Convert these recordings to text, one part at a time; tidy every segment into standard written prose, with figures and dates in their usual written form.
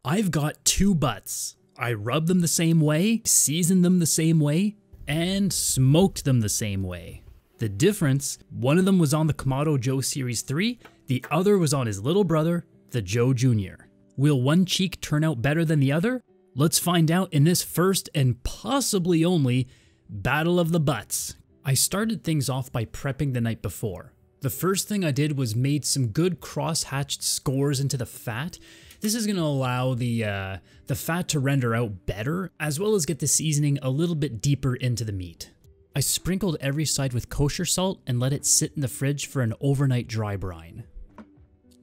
I've got two butts. I rubbed them the same way, seasoned them the same way, and smoked them the same way. The difference, one of them was on the Kamado Joe Series 3, the other was on his little brother, the Joe Jr. Will one cheek turn out better than the other? Let's find out in this first and possibly only Battle of the Butts. I started things off by prepping the night before. The first thing I did was made some good cross-hatched scores into the fat. This is going to allow the fat to render out better, as well as get the seasoning a little bit deeper into the meat. I sprinkled every side with kosher salt and let it sit in the fridge for an overnight dry brine.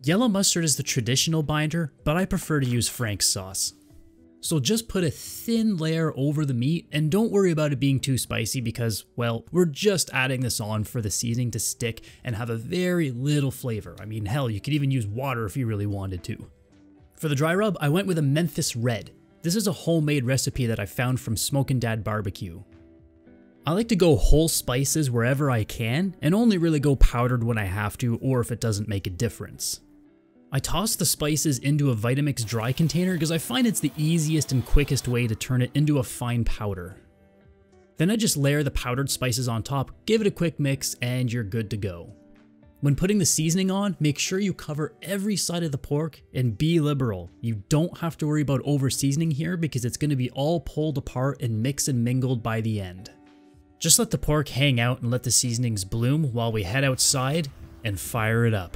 Yellow mustard is the traditional binder, but I prefer to use Frank's sauce. So just put a thin layer over the meat and don't worry about it being too spicy because, well, we're just adding this on for the seasoning to stick and have a very little flavor. I mean, hell, you could even use water if you really wanted to. For the dry rub, I went with a Memphis Red. This is a homemade recipe that I found from Smokin' Dad Barbecue. I like to go whole spices wherever I can and only really go powdered when I have to or if it doesn't make a difference. I toss the spices into a Vitamix dry container because I find it's the easiest and quickest way to turn it into a fine powder. Then I just layer the powdered spices on top, give it a quick mix, and you're good to go. When putting the seasoning on, make sure you cover every side of the pork and be liberal. You don't have to worry about over seasoning here because it's going to be all pulled apart and mixed and mingled by the end. Just let the pork hang out and let the seasonings bloom while we head outside and fire it up.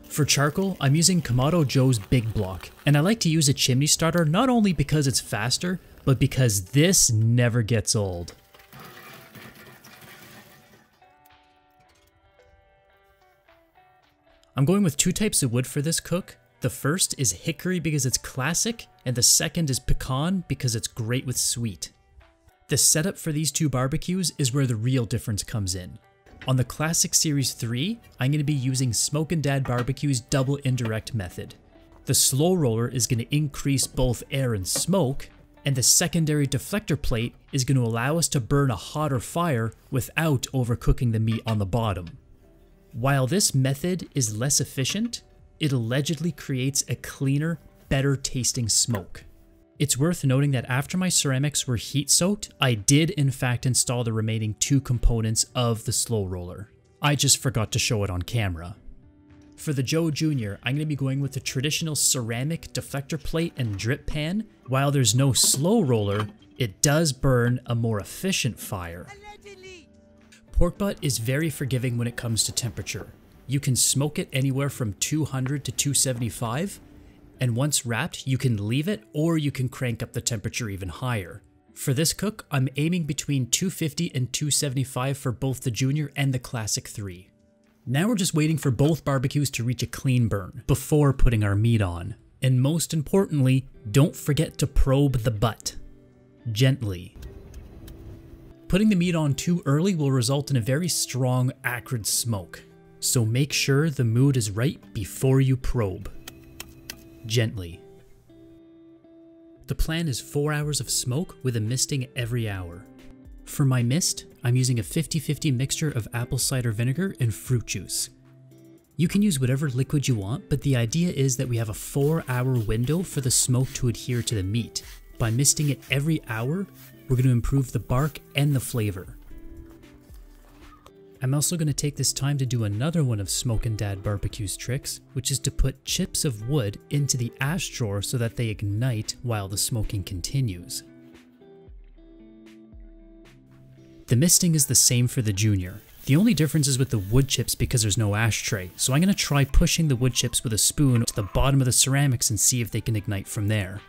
For charcoal, I'm using Kamado Joe's Big Block, and I like to use a chimney starter not only because it's faster, but because this never gets old. I'm going with two types of wood for this cook. The first is hickory because it's classic, and the second is pecan because it's great with sweet. The setup for these two barbecues is where the real difference comes in. On the Classic Series 3, I'm going to be using Smokin' Dad Barbecue's double indirect method. The slow roller is going to increase both air and smoke, and the secondary deflector plate is going to allow us to burn a hotter fire without overcooking the meat on the bottom. While this method is less efficient, it allegedly creates a cleaner, better tasting smoke. It's worth noting that after my ceramics were heat soaked, I did in fact install the remaining two components of the slow roller. I just forgot to show it on camera. For the Joe Jr., I'm going to be going with the traditional ceramic deflector plate and drip pan. While there's no slow roller, it does burn a more efficient fire. Pork butt is very forgiving when it comes to temperature. You can smoke it anywhere from 200 to 275. And once wrapped, you can leave it or you can crank up the temperature even higher. For this cook, I'm aiming between 250 and 275 for both the Junior and the Classic 3. Now we're just waiting for both barbecues to reach a clean burn before putting our meat on. And most importantly, don't forget to probe the butt. Gently. Putting the meat on too early will result in a very strong, acrid smoke. So make sure the mood is right before you probe. Gently. The plan is 4 hours of smoke with a misting every hour. For my mist, I'm using a 50-50 mixture of apple cider vinegar and fruit juice. You can use whatever liquid you want, but the idea is that we have a 4-hour window for the smoke to adhere to the meat. By misting it every hour, we're going to improve the bark and the flavor. I'm also going to take this time to do another one of Smokin' Dad Barbecue's tricks, which is to put chips of wood into the ash drawer so that they ignite while the smoking continues. The misting is the same for the Junior. The only difference is with the wood chips because there's no ashtray, so I'm going to try pushing the wood chips with a spoon to the bottom of the ceramics and see if they can ignite from there.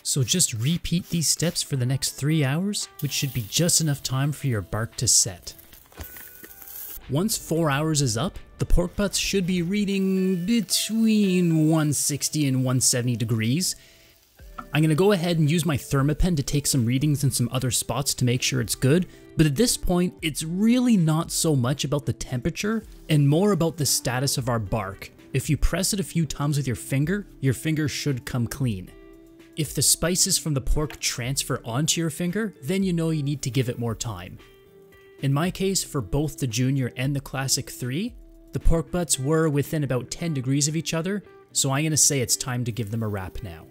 So just repeat these steps for the next 3 hours, which should be just enough time for your bark to set. Once 4 hours is up, the pork butts should be reading between 160 and 170 degrees. I'm going to go ahead and use my Thermapen to take some readings in some other spots to make sure it's good, but at this point, it's really not so much about the temperature and more about the status of our bark. If you press it a few times with your finger should come clean. If the spices from the pork transfer onto your finger, then you know you need to give it more time. In my case, for both the Junior and the Classic 3, the pork butts were within about 10 degrees of each other, so I'm gonna say it's time to give them a wrap now.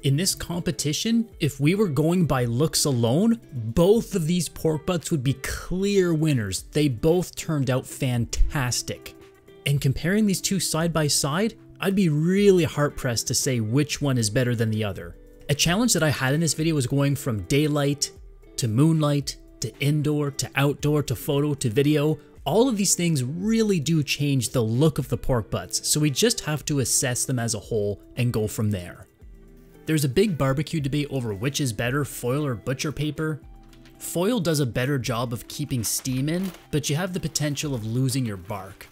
In this competition, if we were going by looks alone, both of these pork butts would be clear winners. They both turned out fantastic. And comparing these two side by side, I'd be really hard pressed to say which one is better than the other. A challenge that I had in this video was going from daylight to moonlight to indoor to outdoor to photo to video. All of these things really do change the look of the pork butts, so we just have to assess them as a whole and go from there. There's a big barbecue debate over which is better, foil or butcher paper. Foil does a better job of keeping steam in, but you have the potential of losing your bark.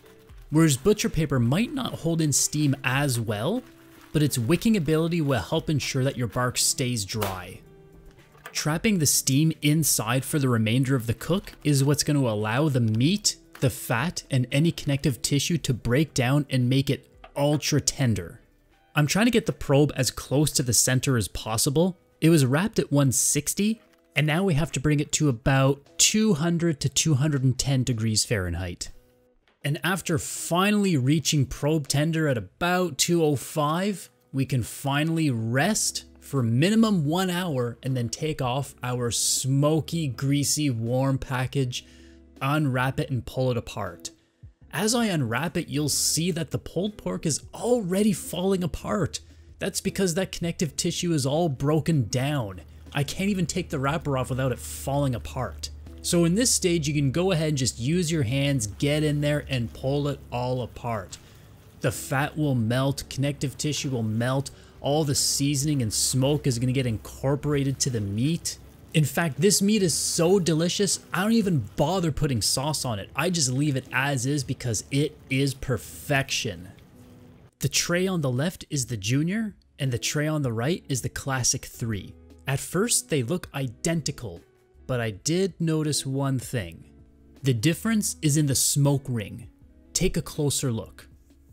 Whereas butcher paper might not hold in steam as well, but its wicking ability will help ensure that your bark stays dry. Trapping the steam inside for the remainder of the cook is what's going to allow the meat, the fat, and any connective tissue to break down and make it ultra tender. I'm trying to get the probe as close to the center as possible. It was wrapped at 160, and now we have to bring it to about 200 to 210 degrees Fahrenheit. And after finally reaching probe tender at about 205, we can finally rest for minimum 1 hour and then take off our smoky, greasy, warm package, unwrap it and pull it apart. As I unwrap it, you'll see that the pulled pork is already falling apart. That's because that connective tissue is all broken down. I can't even take the wrapper off without it falling apart. So in this stage, you can go ahead and just use your hands, get in there and pull it all apart. The fat will melt, connective tissue will melt, all the seasoning and smoke is going to get incorporated to the meat. In fact, this meat is so delicious, I don't even bother putting sauce on it. I just leave it as is because it is perfection. The tray on the left is the Junior, and the tray on the right is the Classic 3. At first, they look identical, but I did notice one thing. The difference is in the smoke ring. Take a closer look.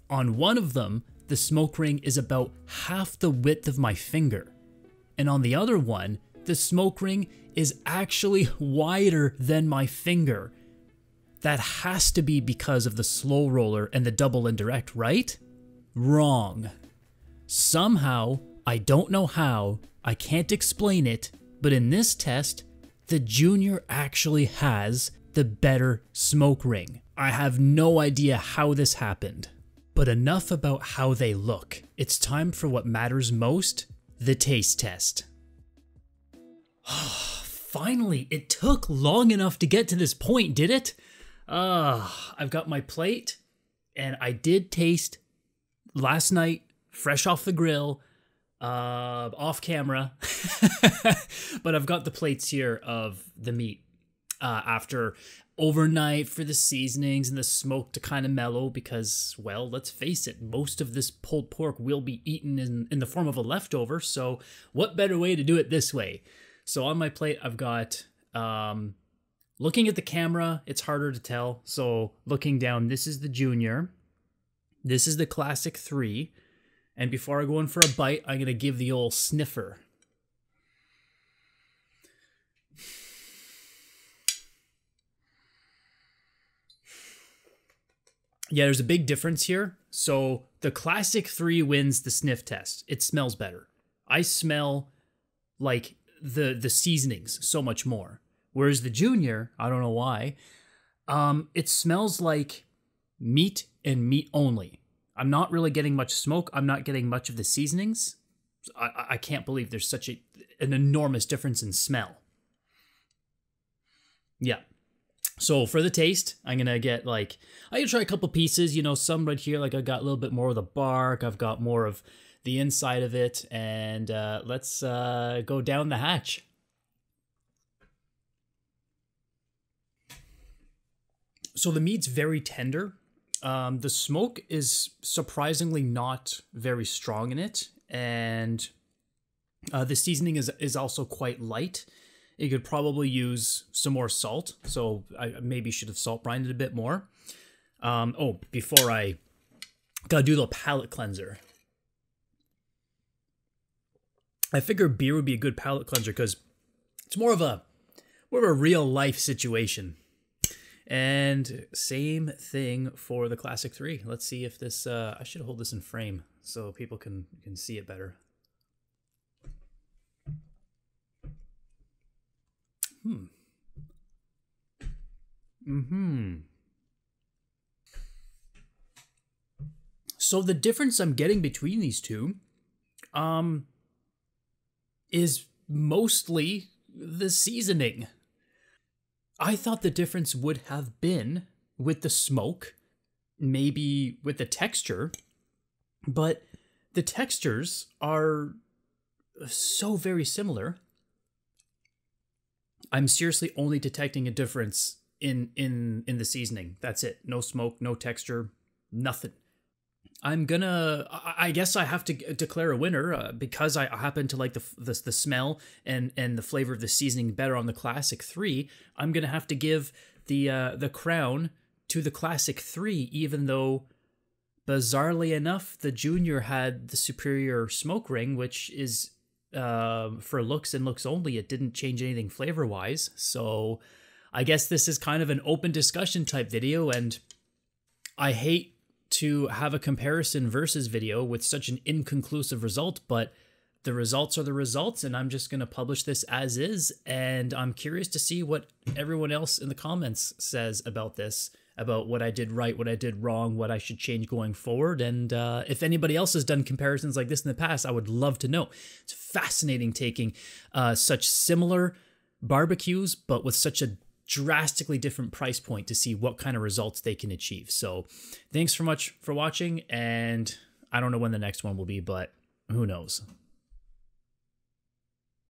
On one of them, the smoke ring is about half the width of my finger, and on the other one, the smoke ring is actually wider than my finger. That has to be because of the slow roller and the double indirect, right? Wrong. Somehow, I don't know how, I can't explain it, but in this test, the Junior actually has the better smoke ring. I have no idea how this happened. But enough about how they look. It's time for what matters most, the taste test. Finally, it took long enough to get to this point, did it? I've got my plate, and I did taste last night, fresh off the grill, off camera, but I've got the plates here of the meat after overnight for the seasonings and the smoke to kind of mellow because, well, let's face it, most of this pulled pork will be eaten in the form of a leftover, so what better way to do it this way? So on my plate, I've got, looking at the camera, it's harder to tell. So looking down, this is the Junior. This is the Classic 3. And before I go in for a bite, I'm going to give the old sniffer. Yeah, there's a big difference here. So the Classic 3 wins the sniff test. It smells better. I smell like the seasonings so much more. Whereas the Junior, I don't know why, it smells like meat and meat only. I'm not really getting much smoke. I'm not getting much of the seasonings. I can't believe there's such an enormous difference in smell. Yeah. So for the taste, I'm going to get I can try a couple pieces, some right here, I got a little bit more of the bark. I've got more of the inside of it, and let's go down the hatch. So the meat's very tender. The smoke is surprisingly not very strong in it, and the seasoning is also quite light. You could probably use some more salt, so I maybe should have salt brined it a bit more. Before I gotta do the palate cleanser. I figured beer would be a good palate cleanser because it's more of a real life situation. And same thing for the Classic 3. Let's see if this, I should hold this in frame so people can see it better. So the difference I'm getting between these two is mostly the seasoning. I thought the difference would have been with the smoke, maybe with the texture, but the textures are so very similar. I'm seriously only detecting a difference in the seasoning. That's it. No smoke, no texture, nothing. I guess I have to declare a winner because I happen to like the smell and the flavor of the seasoning better on the Classic 3. I'm gonna have to give the crown to the Classic 3, even though bizarrely enough the Junior had the superior smoke ring, which is for looks and looks only. It didn't change anything flavor wise. So I guess this is kind of an open discussion type video, and I hate to have a comparison versus video with such an inconclusive result, but the results are the results, and I'm just going to publish this as is, and I'm curious to see what everyone else in the comments says about this, about what I did right, what I did wrong, what I should change going forward, and if anybody else has done comparisons like this in the past, I would love to know. It's fascinating taking such similar barbecues, but with such a drastically different price point to see what kind of results they can achieve. So thanks so much for watching, and I don't know when the next one will be, but who knows.